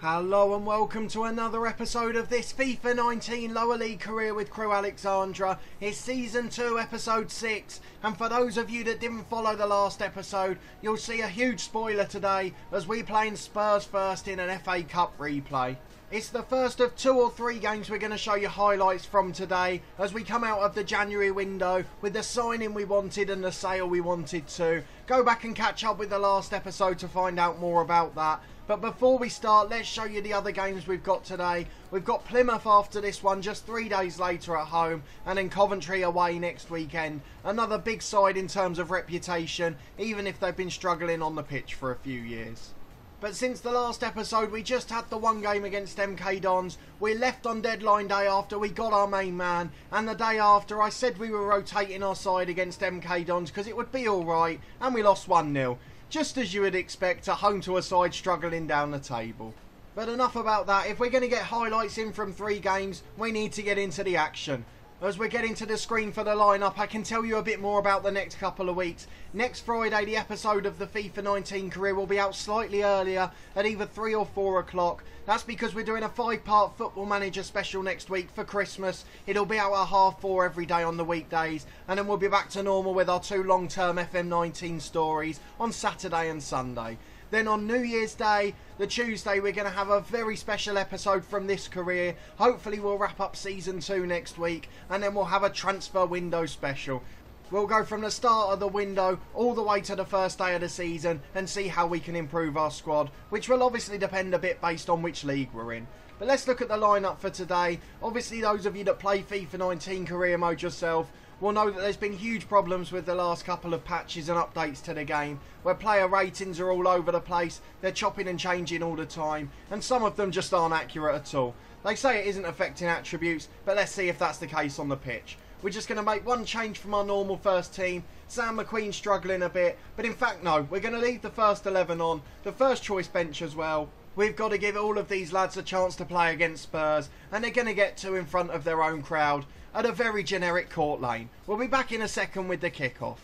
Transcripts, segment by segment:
Hello and welcome to another episode of this FIFA 19 Lower League career with Crewe Alexandra. It's Season 2, Episode 6, and for those of you that didn't follow the last episode, you'll see a huge spoiler today as we play in Spurs first in an FA Cup replay. It's the first of 2 or 3 games we're going to show you highlights from today as we come out of the January window with the signing we wanted and the sale we wanted to. Go back and catch up with the last episode to find out more about that. But before we start, let's show you the other games we've got today. We've got Plymouth after this one, just 3 days later at home, and then Coventry away next weekend. Another big side in terms of reputation, even if they've been struggling on the pitch for a few years. But since the last episode, we just had the one game against MK Dons. We left on deadline day after we got our main man, and the day after I said we were rotating our side against MK Dons because it would be alright, and we lost 1-0. Just as you would expect, at home to a side struggling down the table. But enough about that. If we're going to get highlights in from 3 games, we need to get into the action. As we're getting to the screen for the lineup, I can tell you a bit more about the next couple of weeks. Next Friday, the episode of the FIFA 19 career will be out slightly earlier at either 3 or 4 o'clock. That's because we're doing a 5-part Football Manager special next week for Christmas. It'll be out at 4:30 every day on the weekdays, and then we'll be back to normal with our 2 long-term FM19 stories on Saturday and Sunday. Then on New Year's Day, the Tuesday, we're going to have a very special episode from this career. Hopefully we'll wrap up Season 2 next week, and then we'll have a transfer window special. We'll go from the start of the window all the way to the first day of the season and see how we can improve our squad, which will obviously depend a bit based on which league we're in. But let's look at the lineup for today. Obviously those of you that play FIFA 19 career mode yourself will know that there's been huge problems with the last couple of patches and updates to the game, where player ratings are all over the place, they're chopping and changing all the time, and some of them just aren't accurate at all. They say it isn't affecting attributes, but let's see if that's the case on the pitch. We're just going to make one change from our normal first team. Sam McQueen's struggling a bit, but in fact no, we're going to leave the first 11 on, the first choice bench as well. We've got to give all of these lads a chance to play against Spurs, and they're going to get 2 in front of their own crowd at a very generic court lane. We'll be back in a second with the kickoff.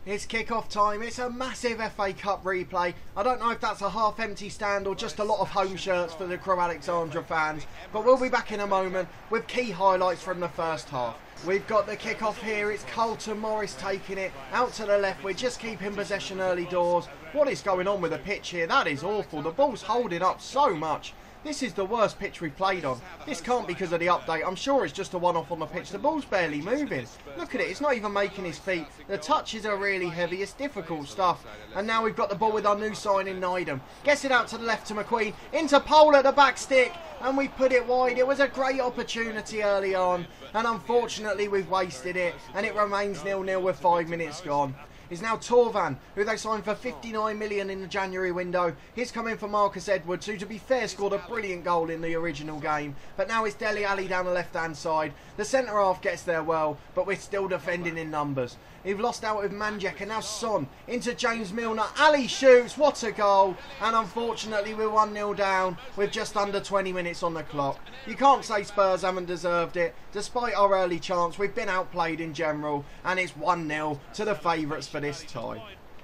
It's kickoff time. It's a massive FA Cup replay. I don't know if that's a half-empty stand or just a lot of home shirts for the Crewe Alexandra fans, but we'll be back in a moment with key highlights from the first half. We've got the kickoff here. It's Carlton Morris taking it out to the left. We're just keeping possession early doors. What is going on with the pitch here? That is awful. The ball's holding up so much. This is the worst pitch we've played on. This can't be because of the update. I'm sure it's just a one-off on the pitch. The ball's barely moving. Look at it. It's not even making his feet. The touches are really heavy. It's difficult stuff. And now we've got the ball with our new signing, Nydam. Gets it out to the left to McQueen. Into Pole at the back stick. And we put it wide. It was a great opportunity early on. And unfortunately, we've wasted it. And it remains 0-0 with 5 minutes gone. Is now Torvan, who they signed for 59 million in the January window. He's come in for Marcus Edwards, who to be fair scored a brilliant goal in the original game. But now it's Dele Alli down the left-hand side. The centre-half gets there well, but we're still defending in numbers. We've lost out with Manjek, and now Son into James Milner. Ali shoots, what a goal. And unfortunately we're 1-0 down with just under 20 minutes on the clock. You can't say Spurs haven't deserved it. Despite our early chance, we've been outplayed in general, and it's 1-0 to the favourites for this tie.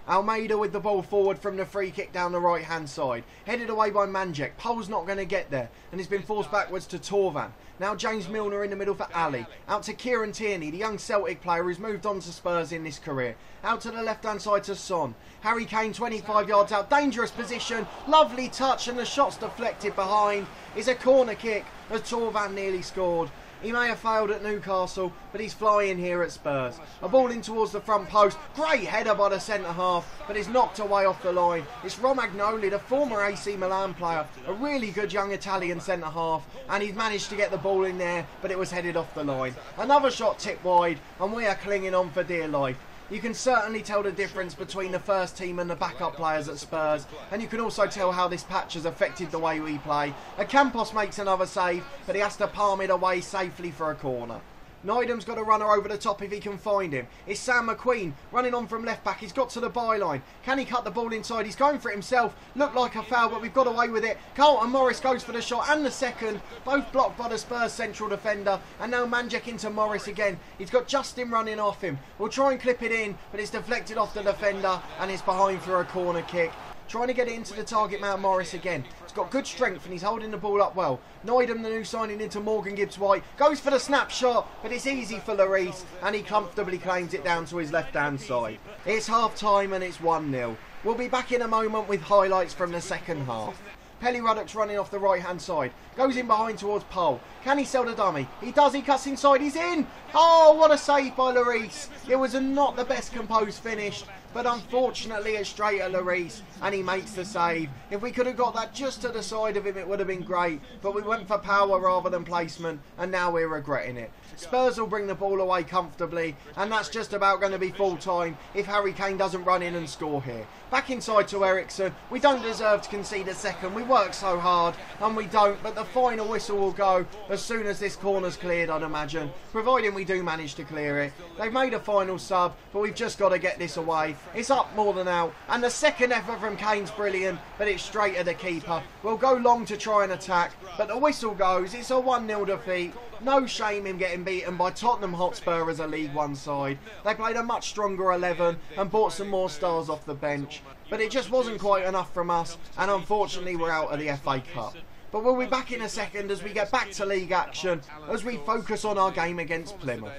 Almeida with the ball forward from the free kick down the right hand side. Headed away by Manjek. Pole's not going to get there, and he's been forced backwards to Torvan. Now James Milner in the middle for Ali. Out to Kieran Tierney, the young Celtic player who's moved on to Spurs in this career. Out to the left hand side to Son. Harry Kane 25 yards out. Dangerous position. Lovely touch, and the shot's deflected behind. It's a corner kick as Torvan nearly scored. He may have failed at Newcastle, but he's flying here at Spurs. A ball in towards the front post. Great header by the centre-half, but it's knocked away off the line. It's Romagnoli, the former AC Milan player, a really good young Italian centre-half, and he's managed to get the ball in there, but it was headed off the line. Another shot tipped wide, and we are clinging on for dear life. You can certainly tell the difference between the first team and the backup players at Spurs, and you can also tell how this patch has affected the way we play. Campos makes another save, but he has to palm it away safely for a corner. Nydam's got a runner over the top if he can find him. It's Sam McQueen running on from left back. He's got to the byline. Can he cut the ball inside? He's going for it himself. Looked like a foul, but we've got away with it. Carlton Morris goes for the shot and the second. Both blocked by the Spurs central defender. And now Manjek into Morris again. He's got Justin running off him. We'll try and clip it in, but it's deflected off the defender and it's behind for a corner kick. trying to get it into the target man Morris again. He's got good strength and he's holding the ball up well. Neidham, the new signing into Morgan Gibbs-White, goes for the snapshot, but it's easy for Lloris and he comfortably claims it down to his left-hand side. It's half-time and it's 1-0. We'll be back in a moment with highlights from the second half. Pelly Ruddock's running off the right-hand side. Goes in behind towards Pole. Can he sell the dummy? He does. He cuts inside. He's in. Oh, what a save by Lloris. It was not the best composed finish, but unfortunately it's straight at Lloris and he makes the save. If we could have got that just to the side of him, it would have been great, but we went for power rather than placement and now we're regretting it. Spurs will bring the ball away comfortably and that's just about going to be full time if Harry Kane doesn't run in and score here. Back inside to Eriksson. We don't deserve to concede a second. We work so hard and we don't, but the final whistle will go as soon as this corner's cleared, I'd imagine, providing we do manage to clear it. They've made a final sub, but we've just got to get this away. It's up more than out and the second effort from Kane's brilliant, but it's straight at the keeper. We'll go long to try and attack, but the whistle goes. It's a 1-0 defeat. No shame in getting beaten by Tottenham Hotspur as a League One side. They played a much stronger 11 and brought some more stars off the bench. But it just wasn't quite enough from us and unfortunately we're out of the FA Cup. But we'll be back in a second as we get back to league action as we focus on our game against Plymouth.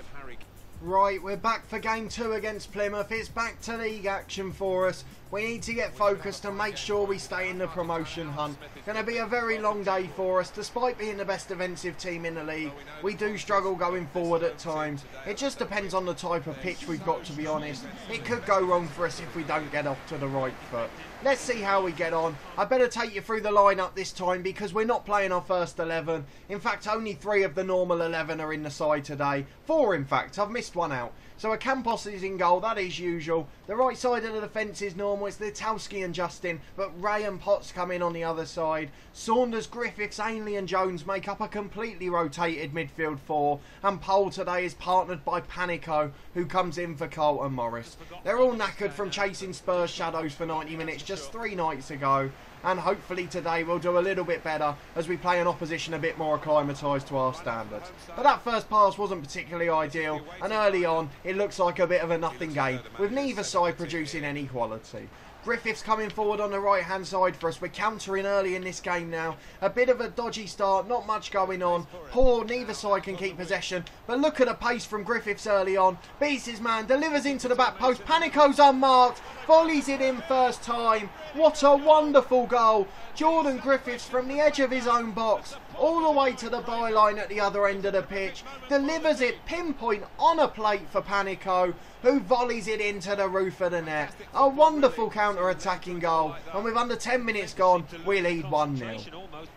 Right, we're back for game 2 against Plymouth. It's back to league action for us. We need to get focused and make sure we stay in the promotion hunt. Going to be a very long day for us. Despite being the best defensive team in the league, we do struggle going forward at times. It just depends on the type of pitch we've got, to be honest. It could go wrong for us if we don't get off to the right foot. Let's see how we get on. I better take you through the lineup this time because we're not playing our first 11. In fact, only 3 of the normal 11 are in the side today. 4 in fact. I've missed one out. So Campos is in goal, that is usual. The right side of the defence is normal, it's Litowski and Justin, but Ray and Potts come in on the other side. Saunders, Griffiths, Ainley and Jones make up a completely rotated midfield 4, and Pole today is partnered by Panico, who comes in for Carlton Morris. They're all knackered from chasing Spurs shadows for 90 minutes just 3 nights ago, and hopefully today we'll do a little bit better as we play an opposition a bit more acclimatised to our standards. But that first pass wasn't particularly ideal, and early on it looks like a bit of a nothing game, with neither side producing any quality. Griffiths coming forward on the right hand side for us. We're countering early in this game now. A bit of a dodgy start, not much going on. Poor, neither side can keep possession. But look at the pace from Griffiths early on. Beats his man, delivers into the back post. Panico's unmarked, volleys it in first time. What a wonderful goal. Jordan Griffiths from the edge of his own box all the way to the byline at the other end of the pitch. Delivers it pinpoint on a plate for Panico, who volleys it into the roof of the net. A wonderful counter-attacking goal, and with under 10 minutes gone, we lead 1-0.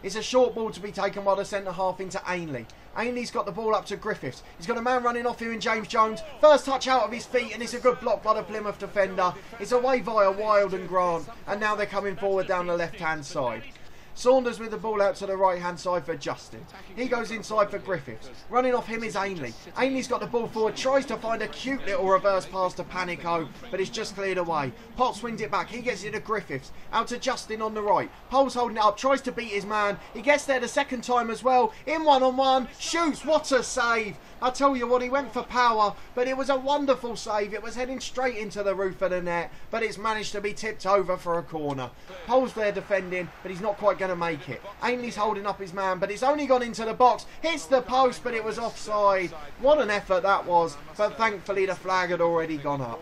It's a short ball to be taken by the centre-half into Ainley. Ainley's got the ball up to Griffiths. He's got a man running off here in James Jones. First touch out of his feet, and it's a good block by the Plymouth defender. It's away via Wild and Grant, and now they're coming forward down the left-hand side. Saunders with the ball out to the right hand side for Justin. He goes inside for Griffiths. Running off him is Ainley. Ainley's got the ball forward, tries to find a cute little reverse pass to Panico, but it's just cleared away. Potts wins it back. He gets it to Griffiths. Out to Justin on the right. Pole's holding it up, tries to beat his man. He gets there the second time as well. In one-on-one, shoots. What a save. I tell you what, he went for power, but it was a wonderful save. It was heading straight into the roof of the net, but it's managed to be tipped over for a corner. Pole's there defending, but he's not quite going to make it. Ainley's holding up his man, but it's only gone into the box. Hits the post, but it was offside. What an effort that was, but thankfully the flag had already gone up.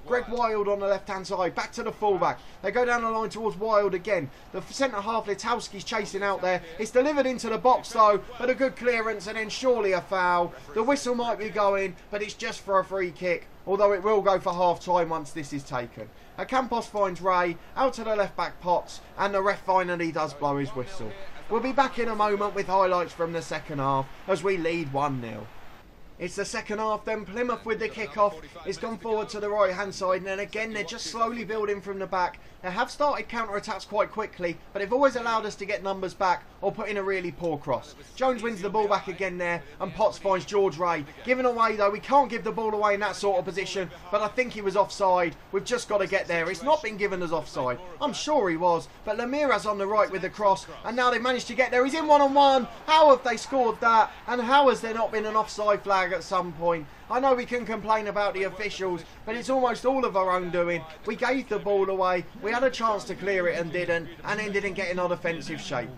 Greg Wild on the left-hand side, back to the fullback. They go down the line towards Wild again. The centre-half, Litowski's chasing out there. It's delivered into the box though, but a good clearance and then surely a foul. The whistle might be going, but it's just for a free kick, although it will go for half-time once this is taken. Campos finds Ray, out to the left-back Potts, and the ref finally does blow his whistle. We'll be back in a moment with highlights from the second half as we lead 1-0. It's the second half then. Plymouth with the kick-off. It's gone forward to the right-hand side, and then again they're just slowly building from the back. They have started counter-attacks quite quickly, but they've always allowed us to get numbers back or put in a really poor cross. Jones wins the ball back again there, and Potts finds George Ray. Given away though, we can't give the ball away in that sort of position, but I think he was offside. We've just got to get there. It's not been given as offside. I'm sure he was, but Lemira's on the right with the cross, and now they managed to get there. He's in one-on-one. How have they scored that? And how has there not been an offside flag flag at some point. I know we can complain about the officials, but it's almost all of our own doing. We gave the ball away, we had a chance to clear it and didn't get in our defensive shape.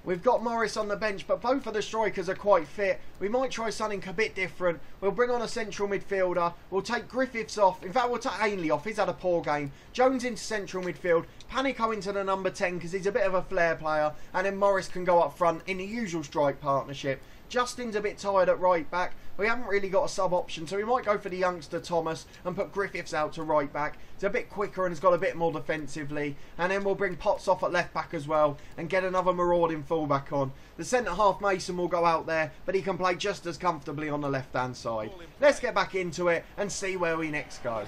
We've got Morris on the bench, but both of the strikers are quite fit. We might try something a bit different. We'll bring on a central midfielder. We'll take Griffiths off. In fact, we'll take Ainley off. He's had a poor game. Jones into central midfield. Panico into the number 10 because he's a bit of a flair player. And then Morris can go up front in the usual strike partnership. Justin's a bit tired at right back. We haven't really got a sub option, so we might go for the youngster Thomas and put Griffiths out to right back. He's a bit quicker and has got a bit more defensively. And then we'll bring Potts off at left back as well and get another marauding fullback on. The centre half Mason will go out there, but he can play just as comfortably on the left hand side. Let's get back into it and see where we next go.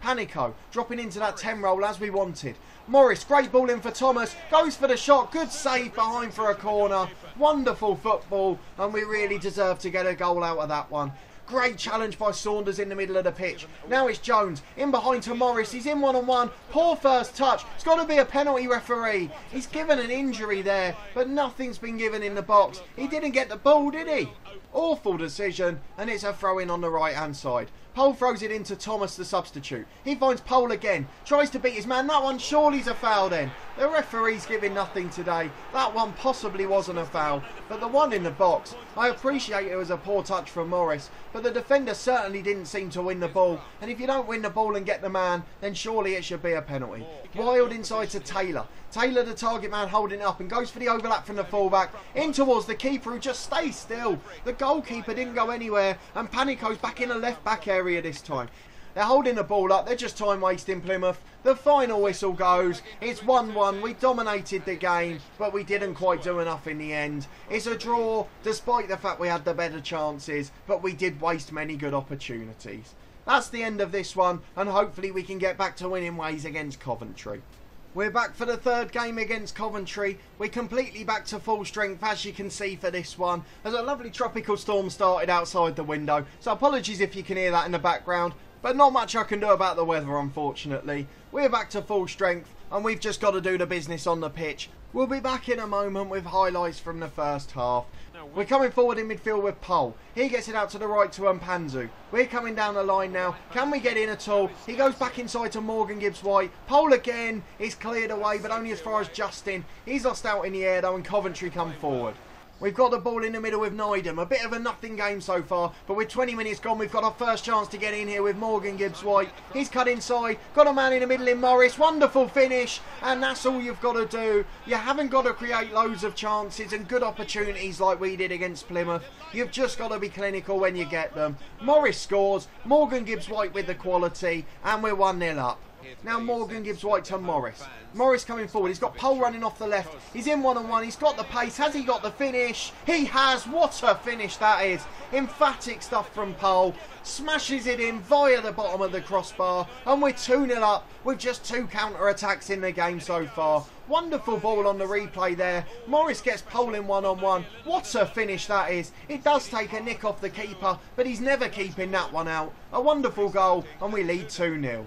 Panico dropping into that 10 role as we wanted. Morris, great ball in for Thomas, goes for the shot, good save behind for a corner. Wonderful football, and we really deserve to get a goal out of that one. Great challenge by Saunders in the middle of the pitch. Now it's Jones, in behind to Morris, he's in one-on-one, poor first touch, it's got to be a penalty, referee. He's given an injury there, but nothing's been given in the box. He didn't get the ball, did he? Awful decision, and it's a throw-in on the right-hand side. Pole throws it into Thomas, the substitute. He finds Pole again, tries to beat his man. That one surely's a foul then. The referee's giving nothing today. That one possibly wasn't a foul, but the one in the box, I appreciate it was a poor touch from Morris, but the defender certainly didn't seem to win the ball, and if you don't win the ball and get the man, then surely it should be a penalty. Wild inside to Taylor. Taylor, the target man, holding it up and goes for the overlap from the fullback in towards the keeper who just stays still. The goalkeeper didn't go anywhere, and Panico's back in the left back area this time. They're holding the ball up, they're just time wasting Plymouth. The final whistle goes, it's 1-1, we dominated the game, but we didn't quite do enough in the end. It's a draw, despite the fact we had the better chances, but we did waste many good opportunities. That's the end of this one, and hopefully we can get back to winning ways against Coventry. We're back for the third game against Coventry. We're completely back to full strength, as you can see for this one. As a lovely tropical storm started outside the window, so apologies if you can hear that in the background, but not much I can do about the weather, unfortunately. We're back to full strength, and we've just got to do the business on the pitch. We'll be back in a moment with highlights from the first half. We're coming forward in midfield with Pole. He gets it out to the right to Mpanzu. We're coming down the line now. Can we get in at all? He goes back inside to Morgan Gibbs-White. Pole again is cleared away, but only as far as Justin. He's lost out in the air though, and Coventry come forward. We've got the ball in the middle with Nydam. A bit of a nothing game so far, but with 20 minutes gone, we've got our first chance to get in here with Morgan Gibbs-White. He's cut inside, got a man in the middle in Morris. Wonderful finish, and that's all you've got to do. You haven't got to create loads of chances and good opportunities like we did against Plymouth. You've just got to be clinical when you get them. Morris scores, Morgan Gibbs-White with the quality, and we're 1-0 up. Now Morgan Gibbs-White to Morris. Morris coming forward. He's got Pole running off the left. He's in one-on-one. He's got the pace. Has he got the finish? He has. What a finish that is. Emphatic stuff from Pole. Smashes it in via the bottom of the crossbar. And we're 2-0 up with just 2 counter-attacks in the game so far. Wonderful ball on the replay there. Morris gets Pole in one-on-one. What a finish that is. It does take a nick off the keeper, but he's never keeping that one out. A wonderful goal, and we lead 2-0.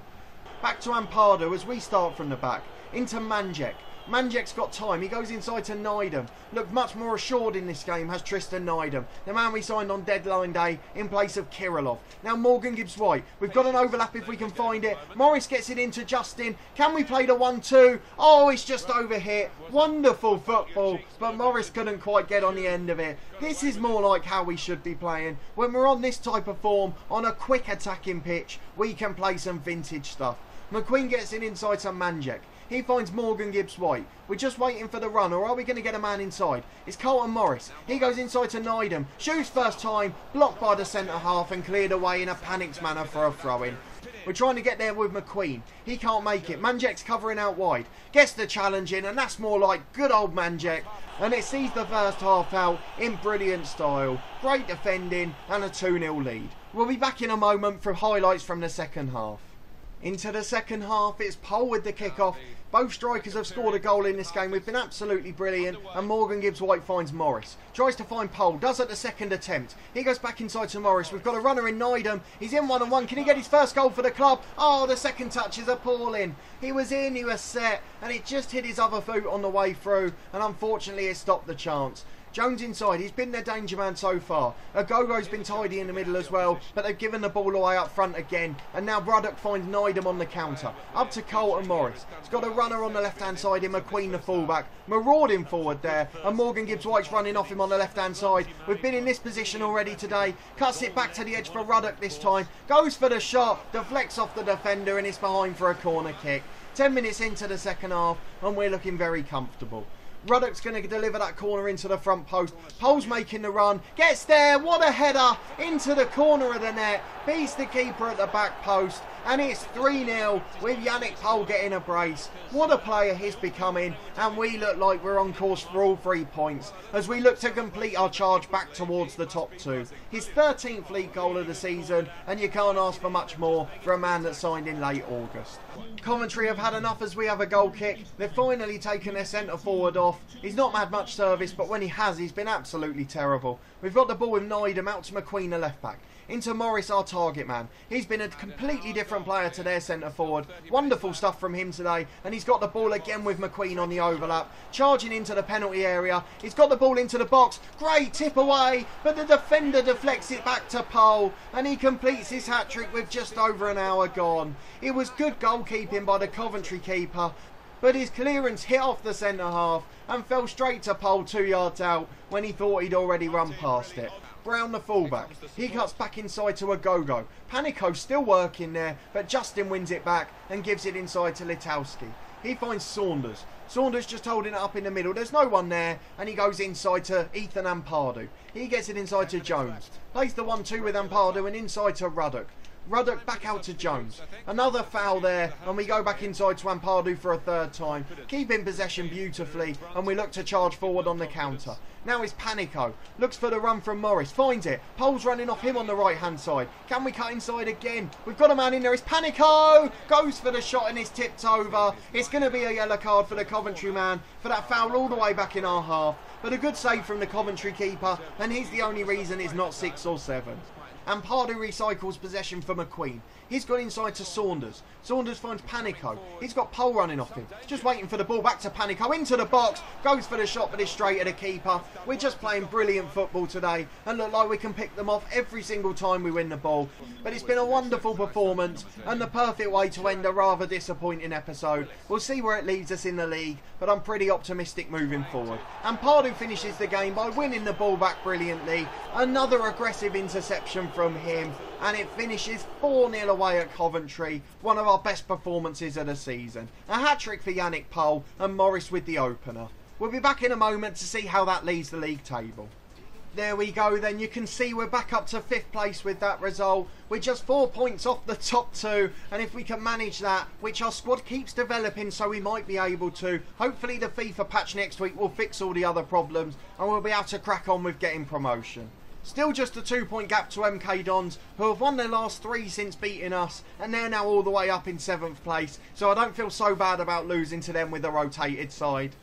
Back to Ampardo as we start from the back. Into Manjek. Manjek's got time. He goes inside to Nydam. Looked much more assured in this game has Tristan Nydam, the man we signed on deadline day in place of Kirilov. Now Morgan Gibbs-White. We've got an overlap if we can find it. Morris gets it into Justin. Can we play the 1-2? Oh, it's just overhit. Wonderful football, but Morris couldn't quite get on the end of it. This is more like how we should be playing. When we're on this type of form, on a quick attacking pitch, we can play some vintage stuff. McQueen gets it inside to Manjek. He finds Morgan Gibbs-White. We're just waiting for the run, or are we going to get a man inside? It's Carlton Morris. He goes inside to Nydam. Shoots first time, blocked by the centre half and cleared away in a panicked manner for a throw-in. We're trying to get there with McQueen. He can't make it. Manjek's covering out wide. Gets the challenge in, and that's more like good old Manjek. And it sees the first half out in brilliant style. Great defending and a 2-0 lead. We'll be back in a moment for highlights from the second half. Into the second half, it's Pole with the kick-off. Both strikers have scored a goal in this game. We've been absolutely brilliant, and Morgan Gibbs-White finds Morris. Tries to find Pole, does at the second attempt. He goes back inside to Morris. We've got a runner in Nydam. He's in one-on-one. Can he get his first goal for the club? Oh, the second touch is appalling. He was in, he was set, and it just hit his other foot on the way through, and unfortunately it stopped the chance. Jones inside, he's been their danger man so far. Agogo's been tidy in the middle as well, but they've given the ball away up front again. And now Ruddock finds Nydam on the counter. Up to Colton Morris. He's got a runner on the left-hand side in McQueen, the fullback. Marauding forward there, and Morgan Gibbs-White's running off him on the left-hand side. We've been in this position already today. Cuts it back to the edge for Ruddock this time. Goes for the shot, deflects off the defender, and it's behind for a corner kick. 10 minutes into the second half, and we're looking very comfortable. Ruddock's going to deliver that corner into the front post. Pole's making the run. Gets there. What a header. Into the corner of the net. Beats the keeper at the back post. And it's 3-0 with Yannick Pole getting a brace. What a player he's becoming. And we look like we're on course for all 3 points as we look to complete our charge back towards the top 2. His 13th league goal of the season. And you can't ask for much more for a man that signed in late August. Coventry have had enough as we have a goal kick. They've finally taken their centre forward off. He's not had much service, but when he has, he's been absolutely terrible. We've got the ball with Nydam out to McQueen, the left back. Into Morris, our target man. He's been a completely different player to their centre forward. Wonderful stuff from him today. And he's got the ball again with McQueen on the overlap. Charging into the penalty area. He's got the ball into the box. Great tip away. But the defender deflects it back to Pole. And he completes his hat-trick with just over an hour gone. It was good goalkeeping by the Coventry keeper. But his clearance hit off the centre half and fell straight to Pole 2 yards out when he thought he'd already run past it. Brown, the fullback, he cuts back inside to Agogo. Panico's still working there, but Justin wins it back and gives it inside to Litowski. He finds Saunders. Saunders just holding it up in the middle. There's no one there, and he goes inside to Ethan Ampadu. He gets it inside to Jones. Plays the 1-2 with Ampadu and inside to Ruddock. Ruddock back out to Jones. Another foul there, and we go back inside to Ampadu for a 3rd time. Keeping possession beautifully, and we look to charge forward on the counter. Now it's Panico. Looks for the run from Morris. Finds it. Pole's running off him on the right-hand side. Can we cut inside again? We've got a man in there. It's Panico! Goes for the shot and it's tipped over. It's going to be a yellow card for the Coventry man for that foul all the way back in our half. But a good save from the Coventry keeper, and he's the only reason it's not 6 or 7. And Pardew recycles possession for McQueen. He's gone inside to Saunders. Saunders finds Panico. He's got Pole running off him. Just waiting for the ball back to Panico. Into the box. Goes for the shot, but it's straight at the keeper. We're just playing brilliant football today and look like we can pick them off every single time we win the ball. But it's been a wonderful performance and the perfect way to end a rather disappointing episode. We'll see where it leaves us in the league, but I'm pretty optimistic moving forward. And Pardew finishes the game by winning the ball back brilliantly. Another aggressive interception from him. And it finishes 4-0 away at Coventry, one of our best performances of the season. A hat-trick for Yannick Pole and Morris with the opener. We'll be back in a moment to see how that leaves the league table. There we go then, you can see we're back up to 5th place with that result. We're just 4 points off the top 2, and if we can manage that, which our squad keeps developing so we might be able to, hopefully the FIFA patch next week will fix all the other problems and we'll be able to crack on with getting promotion. Still just a 2-point gap to MK Dons, who have won their last 3 since beating us, and they're now all the way up in 7th place, so I don't feel so bad about losing to them with a rotated side.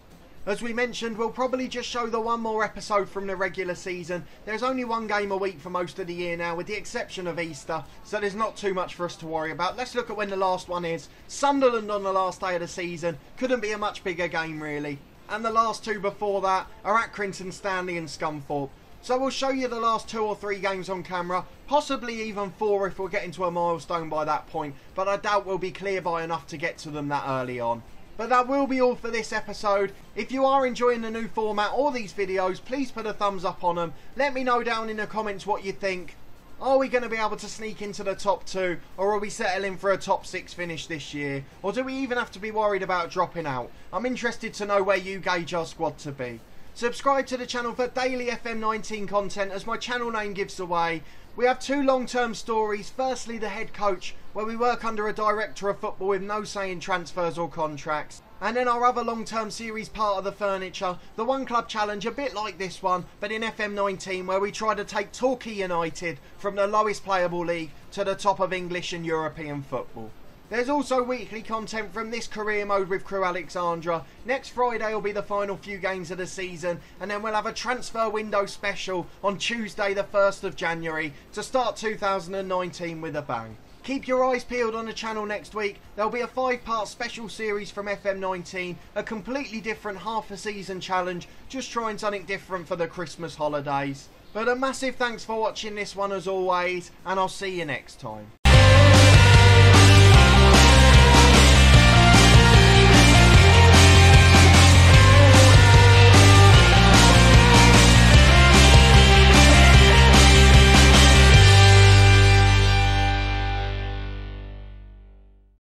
As we mentioned, we'll probably just show the one more episode from the regular season. There's only 1 game a week for most of the year now, with the exception of Easter, so there's not too much for us to worry about. Let's look at when the last one is. Sunderland on the last day of the season. Couldn't be a much bigger game, really. And the last 2 before that are Accrington, Stanley and Scunthorpe. So we'll show you the last 2 or 3 games on camera, possibly even 4 if we're getting to a milestone by that point, but I doubt we'll be clear by enough to get to them that early on. But that will be all for this episode. If you are enjoying the new format or these videos, please put a thumbs up on them. Let me know down in the comments what you think. Are we going to be able to sneak into the top 2, or are we settling for a top 6 finish this year? Or do we even have to be worried about dropping out? I'm interested to know where you gauge our squad to be. Subscribe to the channel for daily FM19 content, as my channel name gives away. We have 2 long-term stories. Firstly, the head coach, where we work under a director of football with no say in transfers or contracts. And then our other long-term series, part of the furniture, the One Club Challenge, a bit like this one, but in FM19, where we try to take Torquay United from the lowest playable league to the top of English and European football. There's also weekly content from this career mode with Crewe Alexandra. Next Friday will be the final few games of the season, and then we'll have a transfer window special on Tuesday the 1st of January to start 2019 with a bang. Keep your eyes peeled on the channel next week. There'll be a 5-part special series from FM19, a completely different half a season challenge, just trying something different for the Christmas holidays. But a massive thanks for watching this one as always, and I'll see you next time.